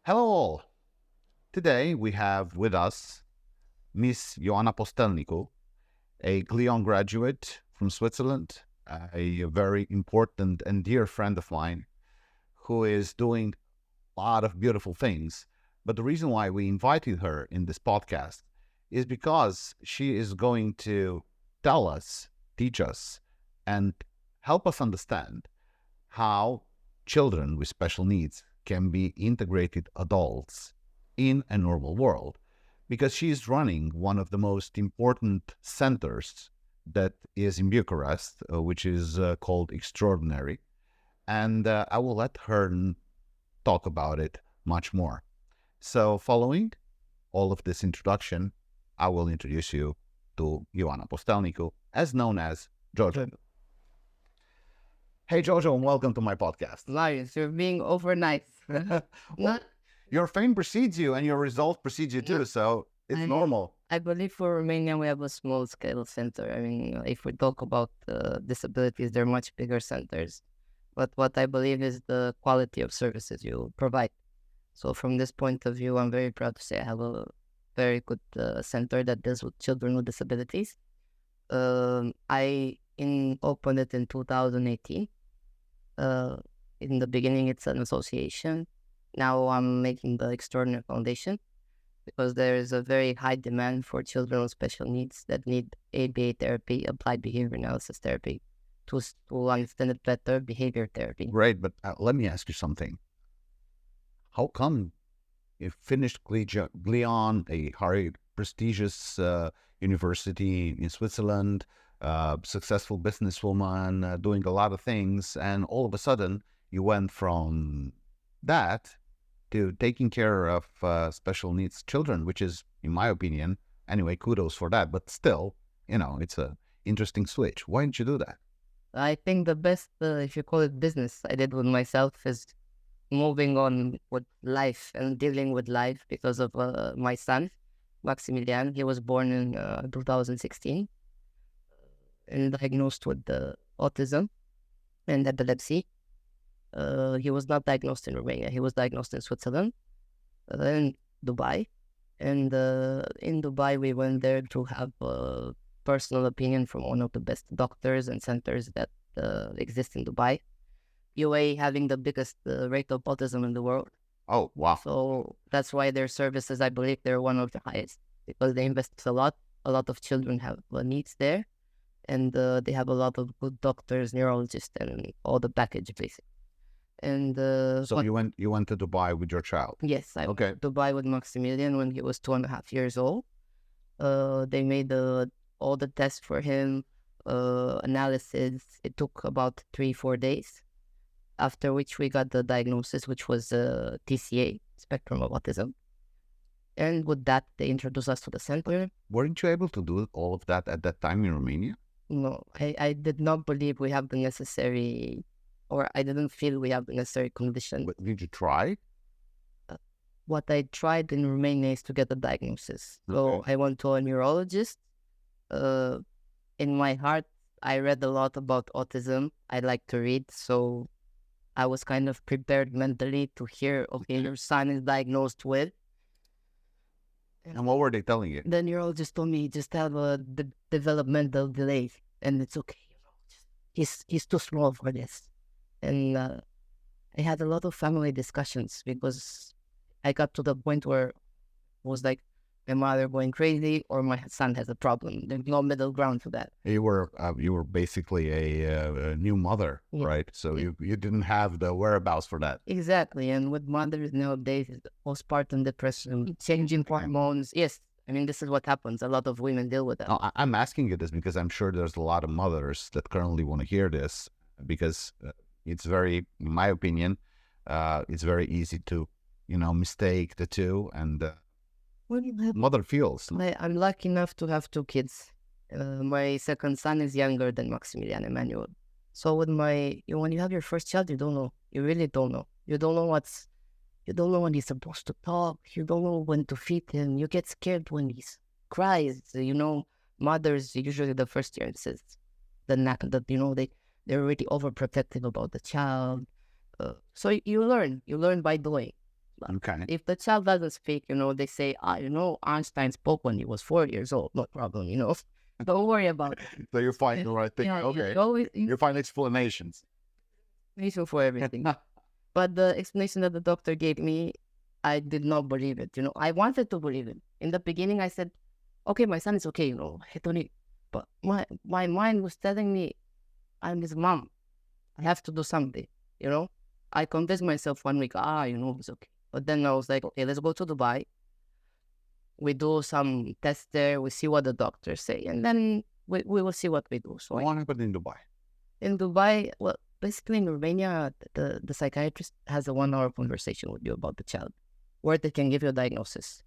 Hello all. Today we have with us Miss Ioana Postelnicu, a Glion graduate from Switzerland, a very important and dear friend of mine who is doing a lot of beautiful things. But the reason why we invited her in this podcast is because she is going to tell us, teach us, and help us understand how children with special needs can be integrated adults in a normal world, because she is running one of the most important centers that is in Bucharest, which is called Extraordinary. And I will let her talk about it much more. So following all of this introduction, I will introduce you to Ioana Postelnicu, as known as JoJo. Hey, Jojo, and welcome to my podcast. Marius, you're being over nice. Well, your fame precedes you and your result precedes you too, so it's normal. I believe for Romania, we have a small scale center. I mean, if we talk about disabilities, they're much bigger centers. But what I believe is the quality of services you provide. So from this point of view, I'm very proud to say I have a very good center that deals with children with disabilities. I opened it in 2018. In the beginning, it's an association. Now I'm making the Extraordinary Foundation because there is a very high demand for children with special needs that need ABA therapy, applied behavior analysis therapy, to understand it better, behavior therapy. Great, but let me ask you something. How come you finished Glion, a very prestigious university in Switzerland, successful businesswoman, doing a lot of things, and all of a sudden you went from that to taking care of special needs children, which is, in my opinion, anyway, kudos for that. But still, it's a interesting switch. Why didn't you do that? I think the best, if you call it business, I did with myself is moving on with life and dealing with life because of my son, Maximilian. He was born in 2016 and diagnosed with autism and epilepsy. He was not diagnosed in Romania. He was diagnosed in Switzerland, in Dubai. And in Dubai, we went there to have a personal opinion from one of the best doctors and centers that exist in Dubai. UA having the biggest rate of autism in the world. Oh, wow. So that's why their services, I believe, they're one of the highest because they invest a lot. A lot of children have needs there. And they have a lot of good doctors, neurologists, and all the package, basically. And so you went to Dubai with your child? Yes, I went to Dubai with Maximilian when he was 2.5 years old. They made all the tests for him, analysis. It took about 3-4 days, after which we got the diagnosis, which was TCA, spectrum of autism. And with that, they introduced us to the center. Weren't you able to do all of that at that time in Romania? No, I did not believe we have the necessary, or I didn't feel we have the necessary condition. But did you try? What I tried in Romania is to get the diagnosis. So I went to a neurologist. In my heart, I read a lot about autism. I like to read, so I was kind of prepared mentally to hear, okay, your son is diagnosed with. And what were they telling you? The neurologist told me he just have a developmental delay, and it's okay. He's too small for this. And I had a lot of family discussions because I got to the point where it was like my mother going crazy or my son has a problem. There's no middle ground to that. You were basically a new mother, right? So you didn't have the whereabouts for that. Exactly. And with mothers nowadays, postpartum depression, changing hormones. Yes. I mean, this is what happens. A lot of women deal with that. No, I'm asking you this because I'm sure there's a lot of mothers that currently want to hear this, because it's very, in my opinion, it's very easy to, mistake the two, and mother feels. I'm lucky enough to have 2 kids. My second son is younger than Maximilian Emmanuel. So when you have your first child, you don't know. You really don't know. You don't know when he's supposed to talk. You don't know when to feed him. You get scared when he cries. Mothers usually the first year says they're already overprotective about the child. So you learn by doing. Okay. If the child doesn't speak, they say, Einstein spoke when he was 4 years old. No problem, Don't worry about it. So you're finding the right thing. Yeah, Okay. you always You find explanations. reason for everything. But the explanation that the doctor gave me, I did not believe it. I wanted to believe it. In the beginning, I said, okay, my son is okay, he don't need. But my mind was telling me, I'm his mom. I have to do something. I convinced myself 1 week, it's okay. But then I was like, okay, let's go to Dubai. We do some tests there. We see what the doctors say. And then we will see what we do. So What happened in Dubai? in Dubai, well, basically in Romania, the psychiatrist has a 1 hour conversation with you about the child, where they can give you a diagnosis.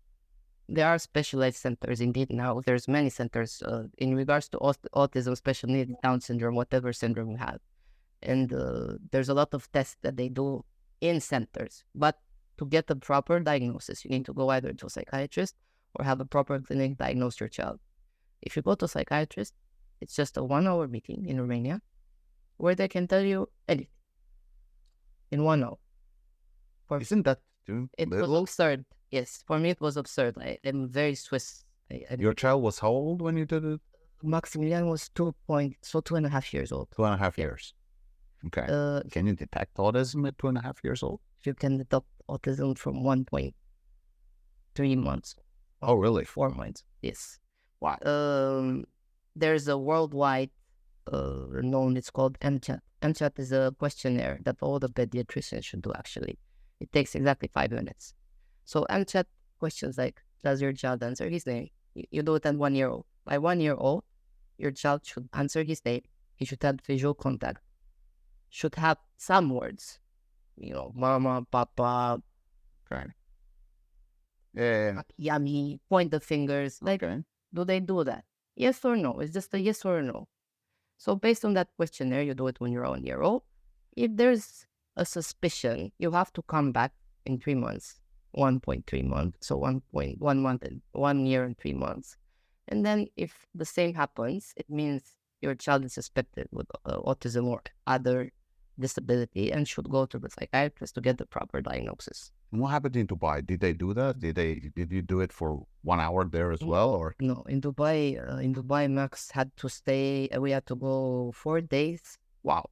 There are specialized centers indeed now. There's many centers in regards to autism, special needs, Down syndrome, whatever syndrome you have. And there's a lot of tests that they do in centers. But to get the proper diagnosis, you need to go either to a psychiatrist or have a proper clinic diagnose your child. If you go to a psychiatrist, it's just a 1 hour meeting in Romania where they can tell you anything in 1 hour. Isn't that too It was little? absurd. Yes, for me it was absurd. I'm very Swiss. Your child was how old when you did it? Maximilian was 2.5 years old. 2.5 years. Okay. Can you detect autism at 2.5 years old? You can detect autism from 1.3 months. Oh, really? 4 months. Yes. Wow. There's a worldwide known. It's called MCHAT. MCHAT is a questionnaire that all the pediatricians should do. Actually, it takes exactly 5 minutes. So MCHAT questions like, does your child answer his name? You do it at 1 year old. By 1 year old, your child should answer his name. He should have visual contact. Should have some words. Mama, papa, Okay. Yeah. yummy, point the fingers. Like, Okay. do they do that? Yes or no? It's just a yes or a no. So based on that questionnaire, you do it when you're 1 year old. If there's a suspicion, you have to come back in 3 months, 1.3 months, so 1.1 month and 1 year and 3 months. And then if the same happens, it means your child is suspected with autism or other disability and should go to the psychiatrist to get the proper diagnosis. And what happened in Dubai? Did they do that? Did you do it for 1 hour there as well, or? No, in Dubai, Max had to stay. We had to go 4 days. Wow.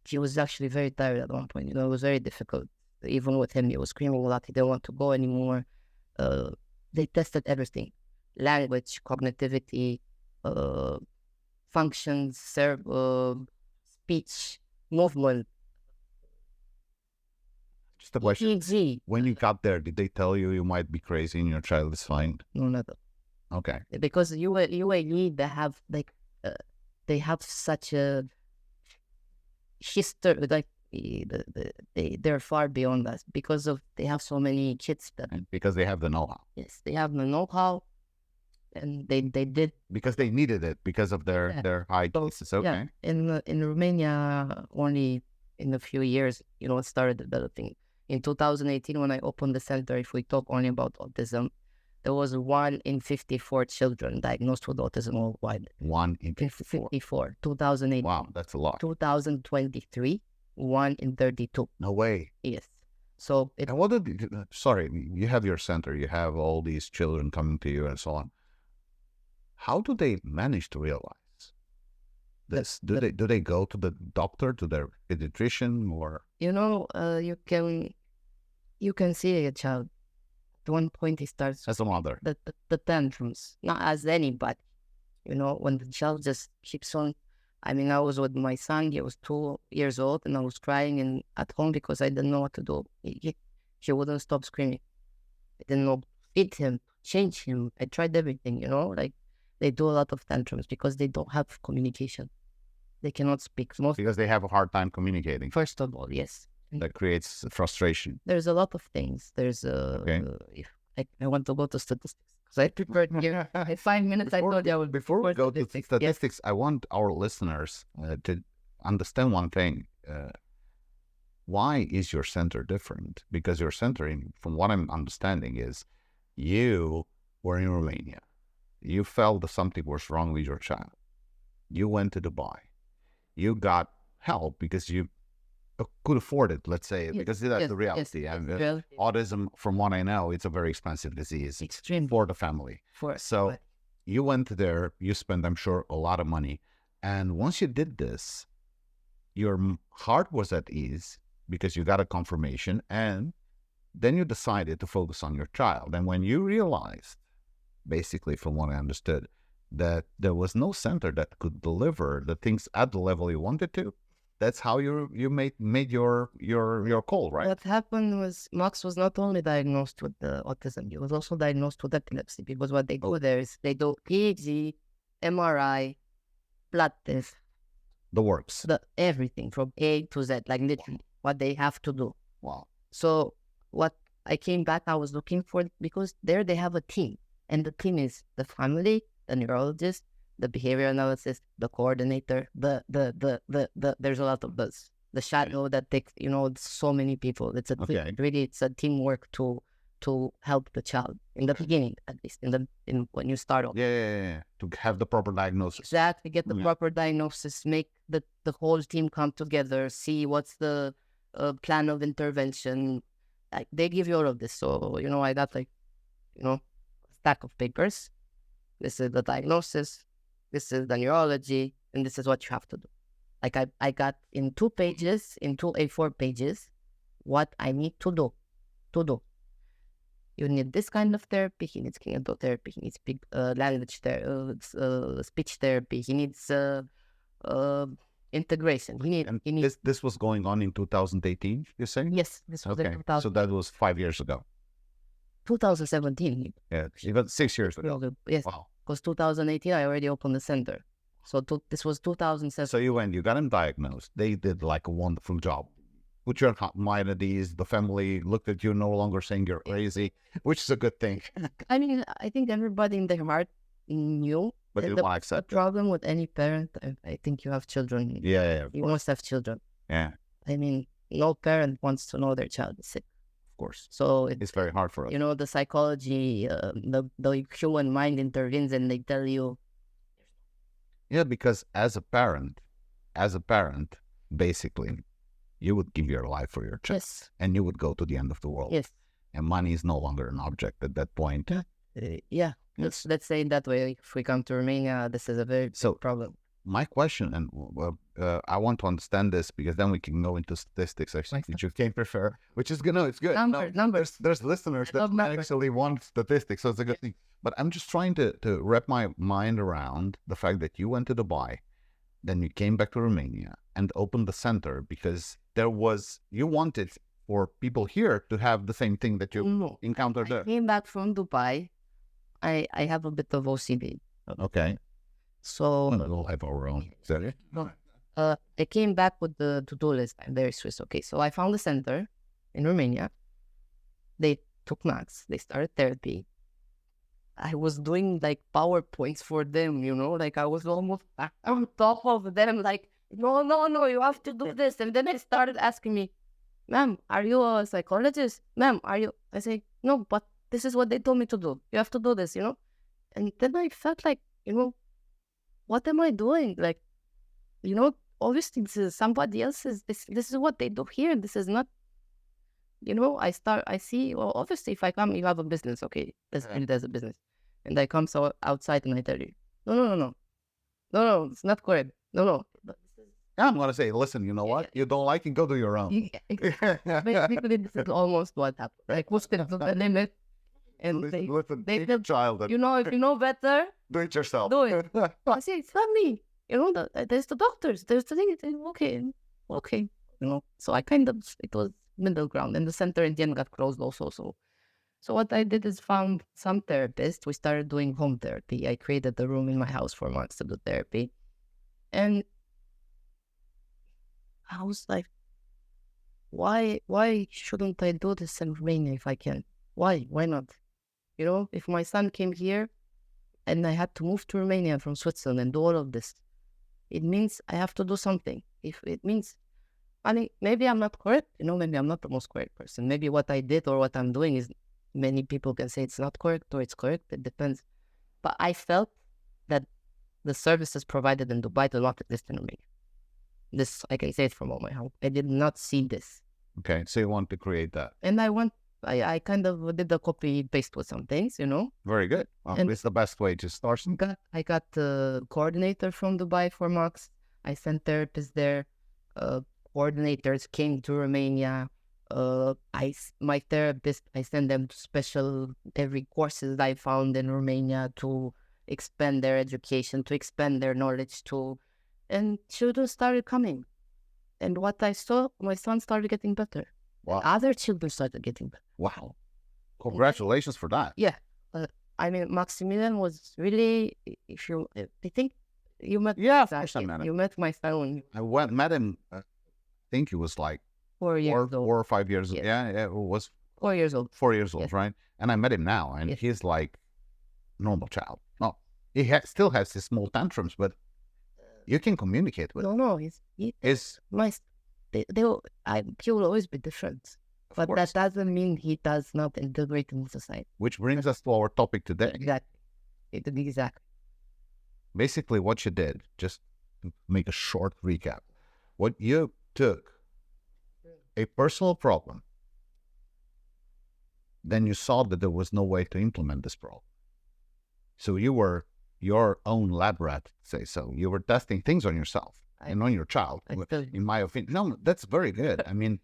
He was actually very tired at one point. It was very difficult. Even with him, he was screaming a lot. He didn't want to go anymore. They tested everything: language, cognitivity, functions, speech, movement. Just a question. EEG. When you got there, did they tell you you might be crazy and your child is fine? No, not at all. Okay. Because UAE, they have such a history, like they're far beyond us because they have so many kids that. And because they have the know-how. Yes, they have the know-how, and they did. Because they needed it because of their high cases. Okay. Yeah. In Romania, only in a few years, it started developing. In 2018, when I opened the center, if we talk only about autism, there was 1 in 54 children diagnosed with autism worldwide. 1 in 54. 54. 2018. Wow, that's a lot. 2023, 1 in 32. No way. Yes. So And what did sorry, you have your center, you have all these children coming to you and so on. How do they manage to realize this? Do they go to the doctor, to their pediatrician, or? You can see a child. At one point, he starts As a mother. the tantrums, not as anybody. When the child just keeps on. I mean, I was with my son. He was 2 years old, and I was crying at home because I didn't know what to do. He wouldn't stop screaming. I didn't know, feed him, change him. I tried everything. Like they do a lot of tantrums because they don't have communication. They cannot speak. Because they have a hard time communicating. First of all, yes. That creates frustration. There's a lot of things. There's if I want to go to statistics because I prepared here. In 5 minutes, I told you I would. Before we go to statistics, I want our listeners to understand one thing. Why is your center different? Because your center, from what I'm understanding, is you were in Romania. You felt that something was wrong with your child. You went to Dubai. You got help because you could afford it, let's say, Yes, because that's yes, the yes, reality. yes, And reality. autism, from what I know, it's a very expensive disease Extreme for the family. for So but you went there, you spent, I'm sure, a lot of money. And once you did this, your heart was at ease because you got a confirmation. And then you decided to focus on your child. And when you realized, basically, from what I understood, that there was no center that could deliver the things at the level you wanted to, that's how you made your call, right? what happened was Max was not only diagnosed with the autism, he was also diagnosed with epilepsy, because what they do there is they do EEG, MRI, blood test, The works. the everything from A to Z, like literally what they have to do. Wow. So what I came back, I was looking for, because there they have a team, and the team is the family, the neurologist, the behavior analysis, the coordinator, the there's a lot of those. The shadow that takes, so many people. It's a Okay. really, it's a teamwork to help the child in the beginning, at least in when you start off. Yeah. To have the proper diagnosis. Exactly, get the Yeah. proper diagnosis, make the whole team come together, see what's the plan of intervention. Like they give you all of this. So, I got a stack of papers. This is the diagnosis, this is the neurology, and this is what you have to do. Like I got in 2 pages, in 2 A4 pages, what I need to do. You need this kind of therapy. He needs kinesiotherapy. Therapy. He needs language speech therapy. He needs integration. And this was going on in 2018, you're saying? Yes, this was in Okay. 2000, So that was 5 years ago. 2017. Yeah. Even 6 years ago. Yes, Wow. because 2018 I already opened the center. So this was 2007. So you got him diagnosed. They did like a wonderful job. Put your mind at ease. The family looked at you, no longer saying you're crazy, which is a good thing. I mean, I think everybody in their heart knew. But you the, want to the accept it. problem with any parent, I think you have children. Yeah. You must have children. Yeah, I mean, no parent wants to know their child is sick. of course. So It's very hard for us. the psychology, the human mind intervenes and they tell you, Yeah, because as a parent, basically, you would give your life for your child, yes, and you would go to the end of the world. yes, And money is no longer an object at that point. yeah. Let's say it that way. If we come to Romania, this is a very big problem. My question, and I want to understand this because then we can go into statistics, actually, which you can prefer, which is good. No, it's good. Numbers. There's listeners that actually want statistics, so it's a good thing. But I'm just trying to wrap my mind around the fact that you went to Dubai, then you came back to Romania and opened the center because you wanted for people here to have the same thing that you encountered there. I came back from Dubai. I have a bit of OCD. Okay. So We'll have our own. Is that it? I came back with the to-do list. I'm very Swiss. Okay, so I found a center in Romania. They took Max. They started therapy. I was doing like PowerPoints for them, like I was almost on top of them, like, no, you have to do this. And then they started asking me, ma'am, are you a psychologist? Ma'am, are you? I say, no, but this is what they told me to do. You have to do this, And then I felt like, what am I doing? Like, obviously this is somebody else's, this is what they do here. This is not, I see, well, obviously if I come, you have a business, okay, let's treat it as a business. And I come outside and I tell you, no, it's not correct. No. Yeah, I'm going to say, listen, you know what? You don't like it, go do your own. Basically, this is almost what happened. Like, what's the limit? And listen, they child. if you know better, Do it yourself. do it. I say, it's not me. There's the doctors. There's the thing. Okay. So I it was middle ground. And the center in the end got closed also. So what I did is found some therapists. We started doing home therapy. I created a room in my house for months to do therapy. And I was like, why shouldn't I do this in Romania if I can? Why not? If my son came here and I had to move to Romania from Switzerland and do all of this, it means I have to do something. If it means, maybe I'm not correct, maybe I'm not the most correct person. Maybe what I did or what I'm doing is, many people can say it's not correct or it's correct. It depends. But I felt that the services provided in Dubai do not exist in Romania. This, I can say it from all my heart. I did not see this. Okay, so you want to create that. And I kind of did a copy paste with some things, Very good. Well, And- it's the best way to start. I got the coordinator from Dubai for Mox. I sent therapists there. Coordinators came to Romania. My therapist, I sent them to special every courses I found in Romania to expand their education, to expand their knowledge and children started coming. And what I saw, my son started getting better. Wow. Other children started getting better. Wow. Congratulations for that. Yeah. I mean, Maximilian was really, I think you met. Yeah, of course I met him. You met my son when I met him, I think he was like 4 years old. 4 or 5 years. Yes. Yeah, it was 4 years old. 4 years old, Yes. right? And I met him now, and Yes. he's like normal child. No, he still has his small tantrums, but you can communicate with him. No, Is nice. He will always be different. of But course. that doesn't mean he does not integrate in society. Which brings us to our topic today. Exactly. Exactly. Basically, what you did, just to make a short recap, what you took a personal problem, then you saw that there was no way to implement this problem. So you were your own lab rat, say so. You were testing things on yourself and on your child. In my opinion, no, that's very good. I mean,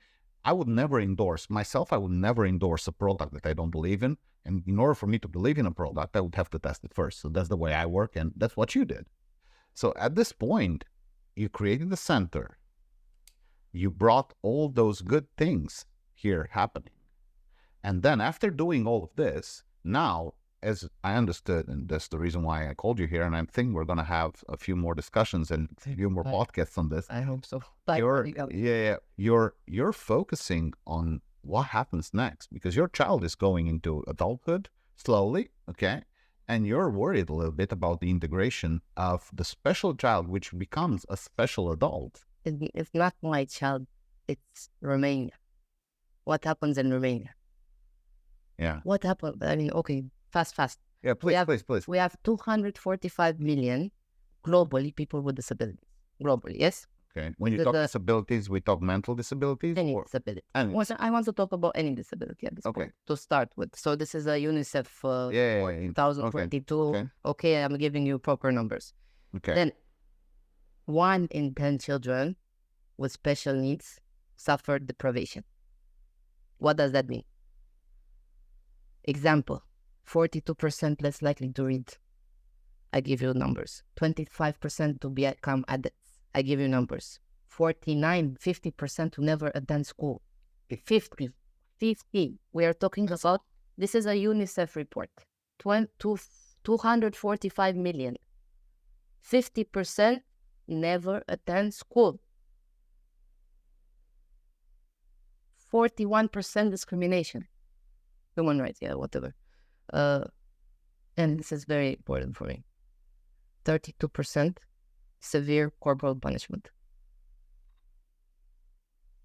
I would never endorse a product that I don't believe in. And in order for me to believe in a product, I would have to test it first. So that's the way I work, and that's what you did. So at this point, you created the center. You brought all those good things here happening. And then after doing all of this, now, as I understood, and that's the reason why I called you here, and I think we're going to have a few more discussions and a few more podcasts on this. I hope so. You're focusing on what happens next, because your child is going into adulthood slowly, okay? And you're worried a little bit about the integration of the special child, which becomes a special adult. It's not my child. It's Romania. What happens in Romania? Yeah. What happened? I mean, okay, fast. Yeah, please. We have 245 million globally people with disabilities. Globally, yes? Okay. When you talk disabilities, we talk mental disabilities? Any disability. Any. I want to talk about any disability at this point to start with. So this is a UNICEF 2022. Okay, I'm giving you proper numbers. Okay. Then 1 in 10 children with special needs suffer deprivation. What does that mean? Example, 42% less likely to read. I give you numbers. 25% to become addicts. I give you numbers. 50% to never attend school. 50. We are talking about, this is a UNICEF report. 245 million. 50% never attend school. 41% discrimination. Human rights, whatever. And this is very important for me. 32% severe corporal punishment.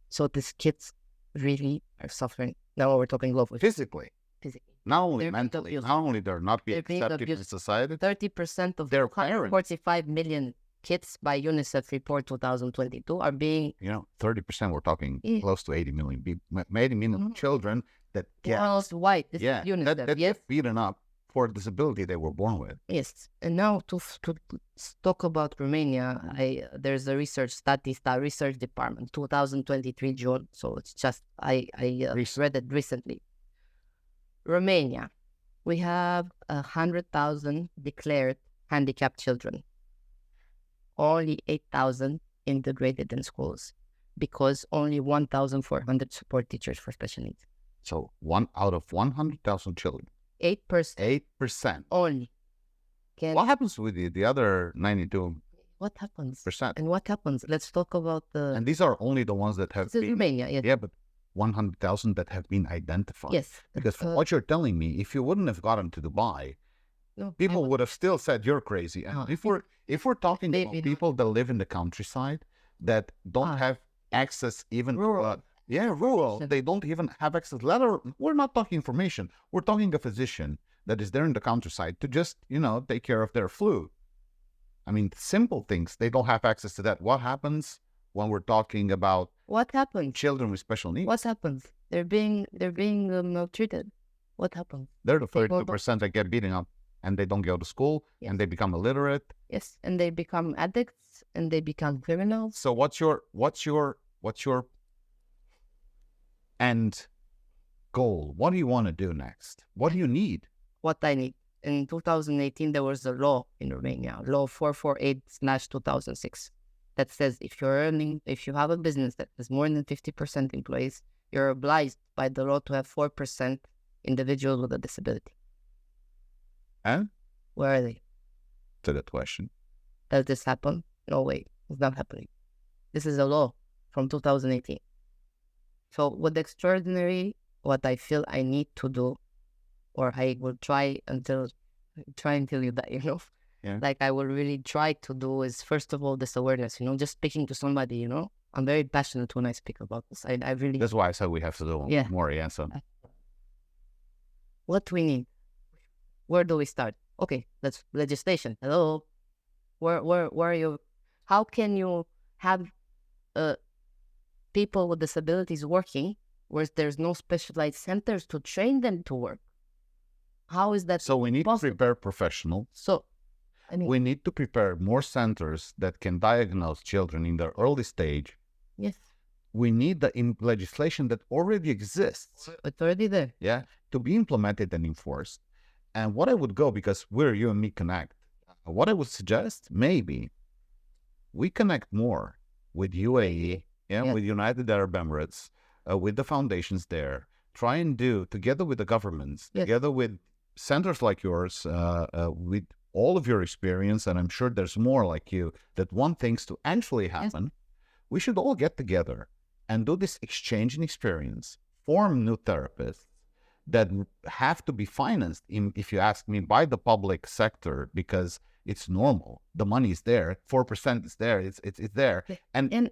So these kids really are suffering. Now we're talking globally. Physically. Not only mentally. Not only they're not being accepted in society. 30% of their parents. 45 million kids by UNICEF report 2022 are being... 30%, we're talking close to 80 million people, 80 million children that get... white. This is UNICEF, that get beaten up for a disability they were born with. Yes. And now to talk about Romania, there's a research department, 2023 June. So it's just, I read it recently. Romania, we have 100,000 declared handicapped children. Only 8,000 integrated in schools because only 1,400 support teachers for special needs. So 1 out of 100,000 children. 8%. 8%. Only. What happens with the other 92%? What happens? And what happens? Let's talk about the... And these are only the ones that have been... Romania, yes. Yeah, but 100,000 that have been identified. Yes. Because from what you're telling me, if you wouldn't have gotten to Dubai, people would have still said you're crazy. And if we're talking about people that live in the countryside that don't have access even rural. Rural. They don't even have access. We're not talking information. We're talking a physician that is there in the countryside to just, take care of their flu. I mean, simple things. They don't have access to that. What happens when we're talking about What happens? children with special needs. What happens? They're being maltreated. What happens? They're the They go 32% that get beaten up, and they don't go to school, Yes. and they become illiterate. Yes, and they become addicts, and they become criminals. So what's your end goal? What do you want to do next? What do you need? What I need. In 2018, there was a law in Romania, Law 448/2006, that says if you have a business that has more than 50% employees, you're obliged by the law to have 4% individuals with a disability. And Where are they? to that question. Does this happen? No way. It's not happening. This is a law from 2018. So what extraordinary, what I feel I need to do, or I will try until you die, you know? Yeah. Like I will really try to do is, first of all, this awareness, you know, just speaking to somebody, you know? I'm very passionate when I speak about this. I really... That's why I said we have to do more. Yeah. So what we need? Where do we start? Okay, that's legislation. Hello? Where are you? How can you have people with disabilities working where there's no specialized centers to train them to work? How is that we need possible? to prepare professionals. So, I mean... We need to prepare more centers that can diagnose children in their early stage. Yes. We need the legislation that already exists. It's already there. Yeah, to be implemented and enforced. And what I would go, because we're EUMEconnect, what I would suggest, maybe we connect more with UAE, with United Arab Emirates, with the foundations there, try and do, together with the governments, together with centers like yours, with all of your experience, and I'm sure there's more like you, that want things to actually happen, we should all get together and do this exchange in experience, form new therapists that have to be financed, if you ask me, by the public sector, because it's normal. The money is there. 4% is there. It's there. And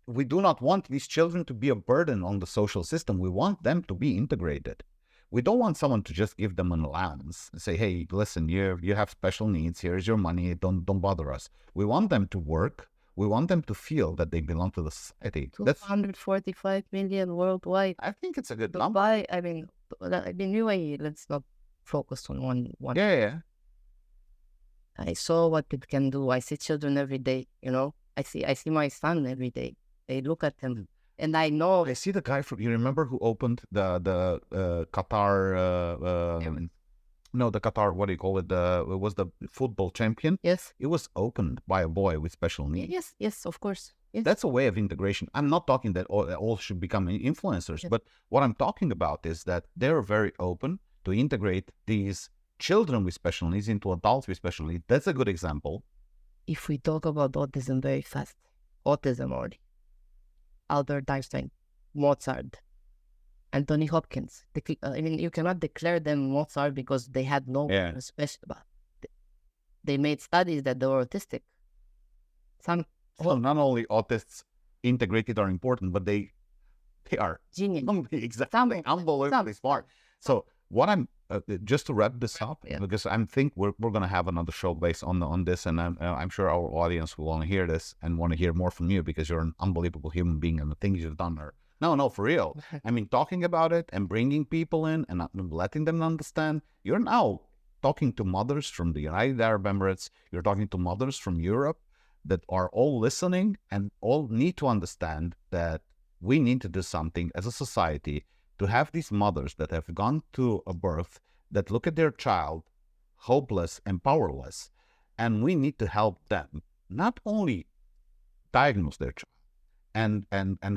we do not want these children to be a burden on the social system. We want them to be integrated. We don't want someone to just give them an allowance and say, hey, listen, you have special needs. Here's your money. Don't bother us. We want them to work. We want them to feel that they belong to the society. 245 million worldwide. I think it's a good number. I mean, UAE, let's not focus on one. Yeah. I saw what it can do. I see children every day, you know. I see my son every day. I look at him, and I know. I see the guy from. You remember who opened the Qatar? No, the Qatar. What do you call it? It was the football champion. Yes. It was opened by a boy with special needs. Yes, of course. Yes. That's a way of integration. I'm not talking that all should become influencers, but what I'm talking about is that they're very open to integrate these children with special needs into adults with special needs. That's a good example. If we talk about autism very fast, autism already. Albert Einstein, Mozart, Anthony Hopkins. I mean, you cannot declare them Mozart because they had no special. They made studies that they were autistic. So not only autists integrated are important, but they are genius. Exactly, unbelievably smart. So what I'm just to wrap this up, because I think we're going to have another show based on this, and I'm sure our audience will want to hear this and want to hear more from you, because you're an unbelievable human being, and the things you've done are no, for real. I mean, talking about it and bringing people in and letting them understand. You're now talking to mothers from the United Arab Emirates. You're talking to mothers from Europe that are all listening and all need to understand that we need to do something as a society to have these mothers that have gone to a birth that look at their child hopeless and powerless, and we need to help them not only diagnose their child and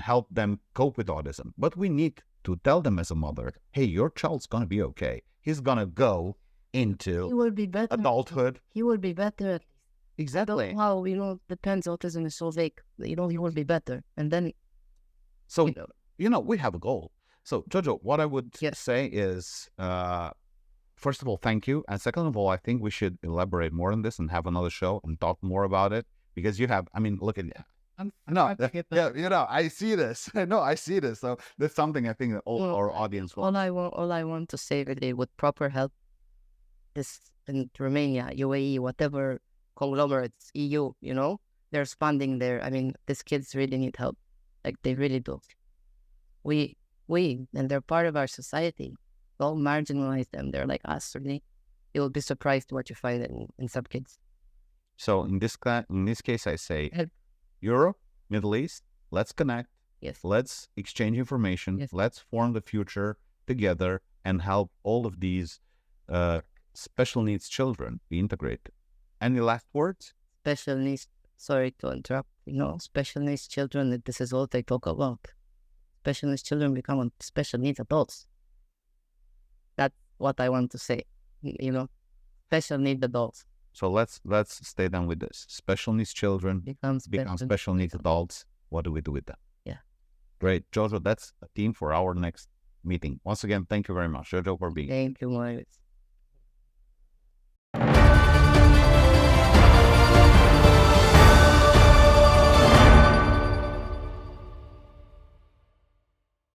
help them cope with autism, but we need to tell them as a mother, hey, your child's going to be okay. He's going to go into he will be better. Adulthood. He will be better. Exactly. How, depends. Autism is so vague. He will be better. And then... So, we have a goal. So, JoJo, what I would say is, first of all, thank you. And second of all, I think we should elaborate more on this and have another show and talk more about it. Because look at I see this. I see this. So that's something I think that all our audience will. All I want to say really, with proper help, is in Romania, UAE, whatever conglomerates, EU, they're responding there. I mean, these kids really need help. Like they really do. We, and they're part of our society. Don't marginalize them. They're like us, really. You'll be surprised what you find in some kids. So in this case, I say Help. Europe, Middle East, let's connect. Yes. Let's exchange information. Yes. Let's form the future together and help all of these special needs children be integrated. Any last words? Special needs, sorry to interrupt, special needs children, this is what they talk about. Special needs children become special needs adults. That's what I want to say, special needs adults. So let's stay down with this. Special needs children become special needs adults. What do we do with them? Yeah. Great. JoJo, that's a theme for our next meeting. Once again, thank you very much, JoJo, for being here. Thank you, Moritz.